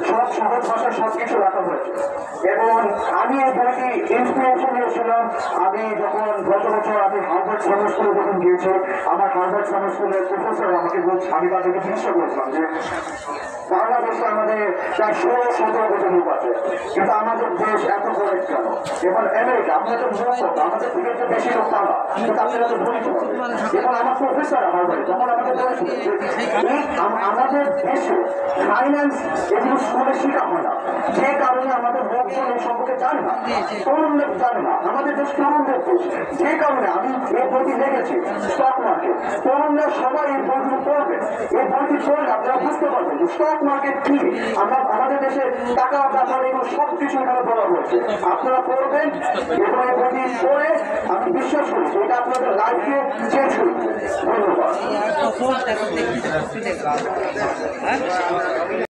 সব সহজ ভাষায় সবকিছু রাখা হয়েছে এবং আমি এই বইটি ইন্সপিরেশন নিয়েছিলাম। আমি যখন গত বছর আমি হার্ভার্ড সামার স্কুলে যখন গিয়েছি, আমার হার্ভার্ড সামার স্কুলের প্রফেসর আমাকে বলছে, আমি তাদেরকে জিজ্ঞাসা করেছিলাম যে বাংলাদেশে আমাদের প্রায় 16-17 কোটি লোক আছে, কিন্তু আমাদের দেশ এত গরিব কেন? এবার আমেরিকা আপনাদের মূর্খ, আমাদের থেকে একটু বেশি লোক তারা, কিন্তু আপনারা তো গরিব। এবং আমার প্রফেসর হার্ভার্ডে তখন আমাকে বলেছিল আমাদের দেশে ফাইন্যান্স এগুলো স্কুলে শেখা হয় না, যে কারণে আমাদের লোকজন এই সম্পর্কে জানে না, তরুণদের জানে না, আমাদের দেশ তরুণদের দেশ, যে কারণে আমি এই বইটি লিখেছি স্টক মার্কেট। তরুণরা সবাই এই বইগুলো পড়বে, এই বইটি পড়লে আপনারা বুঝতে পারবেন যে স্টক মার্কেট কি। আমাদের দেশে টাকা ব্যাপার এগুলো সবকিছু এখানে বলা হয়েছে, আপনারা পড়বেন এবং এই বইটি পড়ে আমি বিশ্বাস করি এটা আপনাদের লাইফকে চেঞ্জ করবে। ধন্যবাদ।